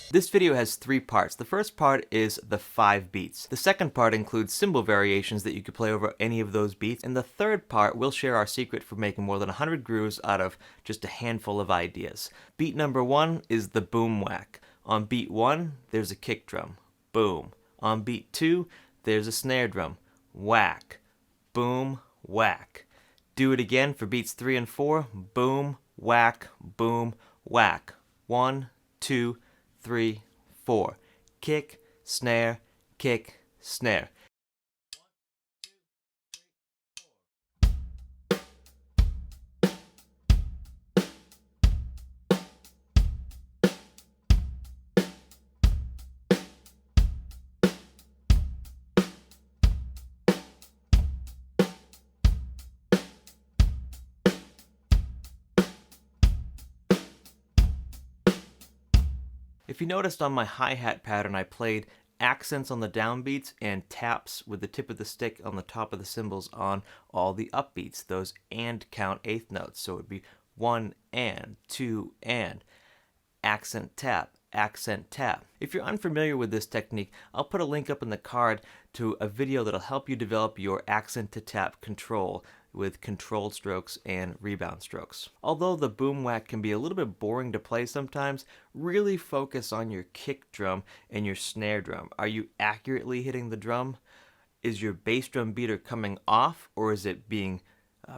This video has 3 parts. The first part is the 5 beats. The second part includes cymbal variations that you could play over any of those beats. And the third part, we'll share our secret for making more than 100 grooves out of just a handful of ideas. Beat number 1 is the boom whack. On beat 1, there's a kick drum. Boom. On beat 2, there's a snare drum. Whack. Boom, whack. Do it again for beats 3 and 4. Boom, whack, boom, whack. 1, 2, 3, 4. Kick, snare, kick, snare. If you noticed on my hi-hat pattern, I played accents on the downbeats and taps with the tip of the stick on the top of the cymbals on all the upbeats, those and count eighth notes. So it would be 1 and, 2 and, accent tap, accent tap. If you're unfamiliar with this technique, I'll put a link up in the card to a video that'll help you develop your accent to tap control with controlled strokes and rebound strokes. Although the boom whack can be a little bit boring to play sometimes, really focus on your kick drum and your snare drum. Are you accurately hitting the drum? Is your bass drum beater coming off, or is it being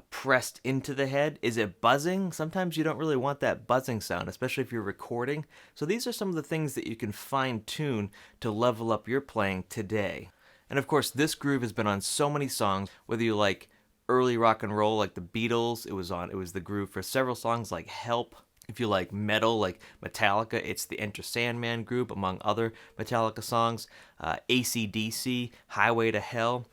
pressed into the head? Is it buzzing? Sometimes you don't really want that buzzing sound, especially if you're recording. So these are some of the things that you can fine tune to level up your playing today. And of course, this groove has been on so many songs, whether you like early rock and roll like the Beatles, it was the groove for several songs like Help. If you like metal like Metallica, it's the Enter Sandman groove, among other Metallica songs. AC/DC, Highway to Hell.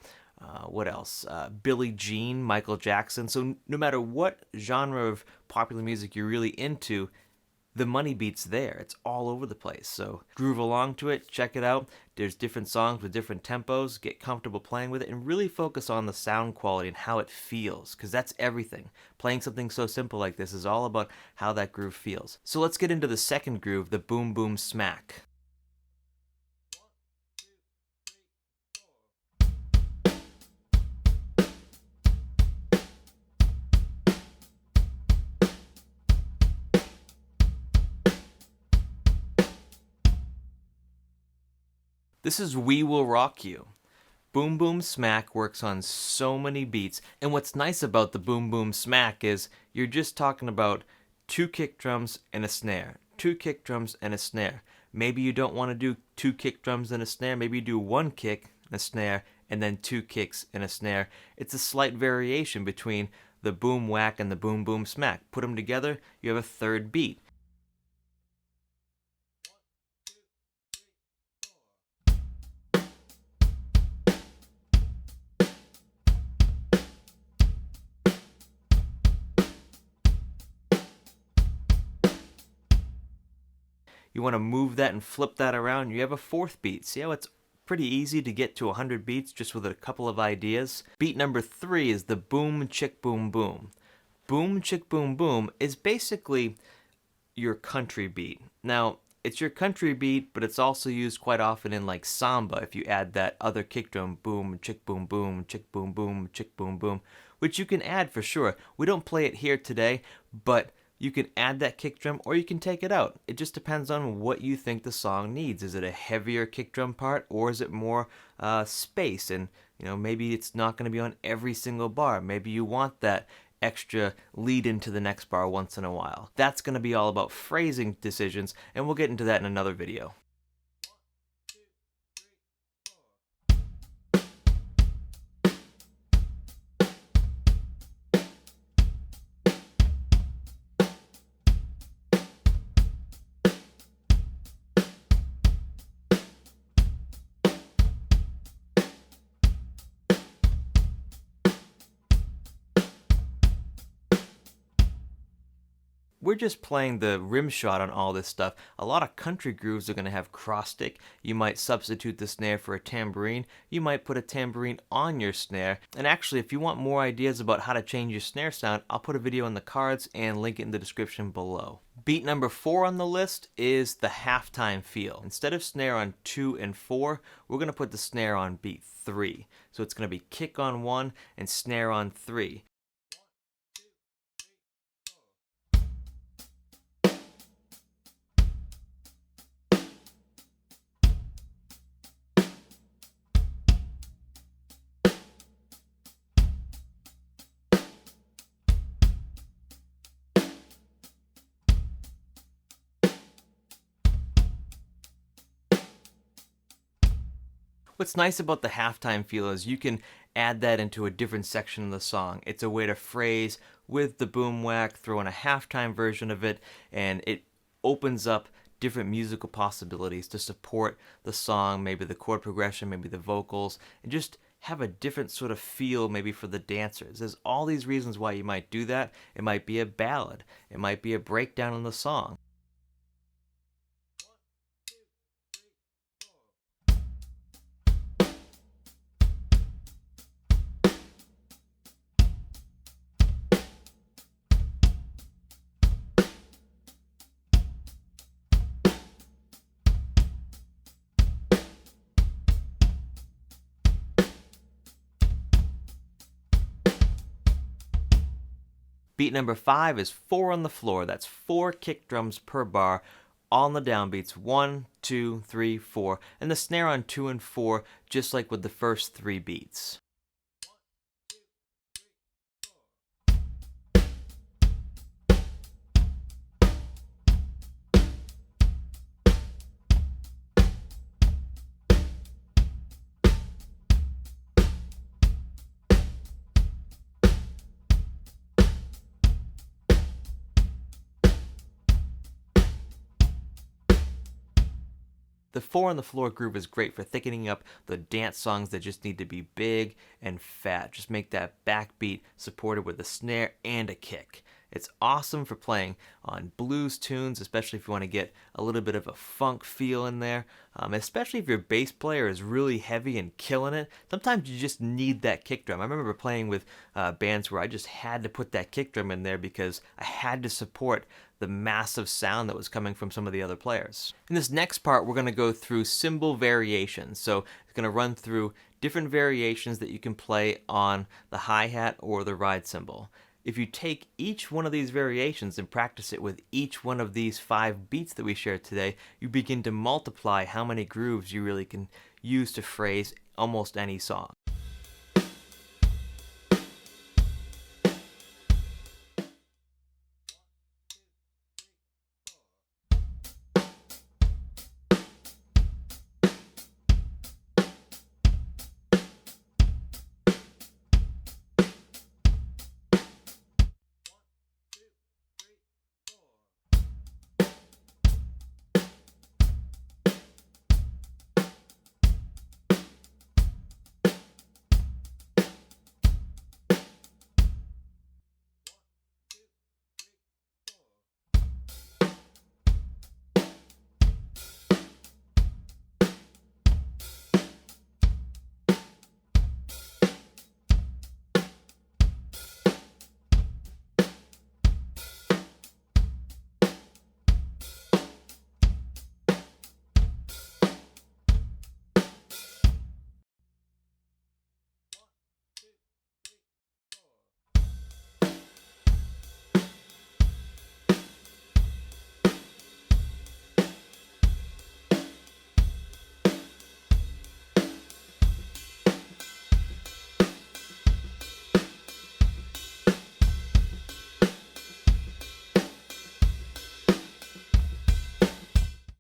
What else? Billie Jean, Michael Jackson. So no matter what genre of popular music you're really into, the money beat's there. It's all over the place. So groove along to it, check it out. There's different songs with different tempos. Get comfortable playing with it and really focus on the sound quality and how it feels, because that's everything. Playing something so simple like this is all about how that groove feels. So let's get into the second groove, the boom boom smack. This is We Will Rock You. Boom Boom Smack works on so many beats, and what's nice about the Boom Boom Smack is you're just talking about 2 kick drums and a snare, 2 kick drums and a snare. Maybe you don't want to do 2 kick drums and a snare, maybe you do 1 kick, a snare, and then 2 kicks and a snare. It's a slight variation between the boom whack and the boom boom smack. Put them together, you have a third beat. You want to move that and flip that around, you have a 4th beat. See how it's pretty easy to get to 100 beats just with a couple of ideas? Beat number 3 is the boom chick boom boom. Boom chick boom boom is basically your country beat. Now, it's your country beat, but it's also used quite often in like samba if you add that other kick drum, boom chick boom boom, chick boom boom, chick boom boom, which you can add for sure. We don't play it here today, but you can add that kick drum or you can take it out. It just depends on what you think the song needs. Is it a heavier kick drum part, or is it more space? And maybe it's not going to be on every single bar. Maybe you want that extra lead into the next bar once in a while. That's going to be all about phrasing decisions, and we'll get into that in another video. we're just playing the rim shot on all this stuff. A lot of country grooves are going to have cross stick. You might substitute the snare for a tambourine. You might put a tambourine on your snare. And actually, if you want more ideas about how to change your snare sound, I'll put a video in the cards and link it in the description below. Beat number 4 on the list is the halftime feel. Instead of snare on 2 and 4, we're going to put the snare on beat 3. So it's going to be kick on 1 and snare on 3. What's nice about the halftime feel is you can add that into a different section of the song. It's a way to phrase with the boom whack, throw in a halftime version of it, and it opens up different musical possibilities to support the song, maybe the chord progression, maybe the vocals, and just have a different sort of feel maybe for the dancers. There's all these reasons why you might do that. It might be a ballad. It might be a breakdown in the song. Beat number 5 is 4 on the floor. That's 4 kick drums per bar, all on the downbeats. 1, 2, 3, 4. And the snare on 2 and 4, just like with the first 3 beats. The 4 on the floor groove is great for thickening up the dance songs that just need to be big and fat. Just make that backbeat supported with a snare and a kick. It's awesome for playing on blues tunes, especially if you want to get a little bit of a funk feel in there. Especially if your bass player is really heavy and killing it. Sometimes you just need that kick drum. I remember playing with bands where I just had to put that kick drum in there because I had to support the massive sound that was coming from some of the other players. In this next part, we're going to go through cymbal variations. So it's going to run through different variations that you can play on the hi-hat or the ride cymbal. If you take each one of these variations and practice it with each one of these 5 beats that we shared today, you begin to multiply how many grooves you really can use to phrase almost any song.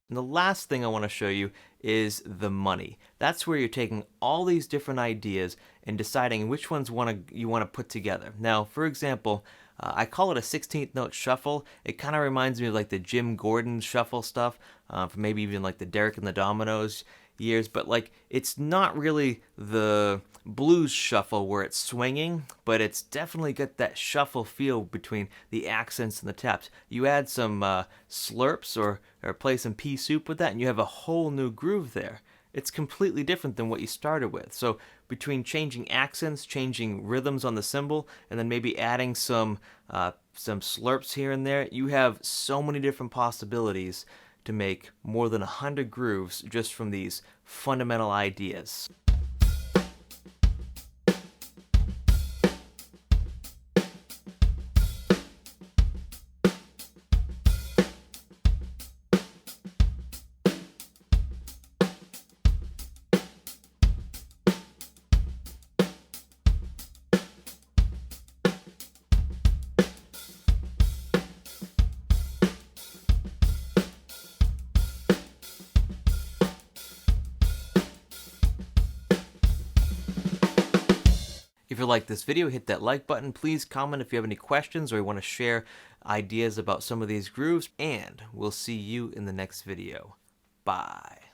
And the last thing I want to show you is the money. That's where you're taking all these different ideas and deciding which ones you want to put together. Now, for example, I call it a 16th note shuffle. It kind of reminds me of like the Jim Gordon shuffle stuff, from maybe even like the Derek and the Dominoes years, but like it's not really the blues shuffle where it's swinging, but it's definitely got that shuffle feel between the accents and the taps. You add some slurps or play some pea soup with that, and you have a whole new groove there. It's completely different than what you started with. So between changing accents, changing rhythms on the cymbal, and then maybe adding some slurps here and there, you have so many different possibilities to make more than 100 grooves just from these fundamental ideas. If you like this video, hit that like button. Please comment if you have any questions or you want to share ideas about some of these grooves, and we'll see you in the next video. Bye.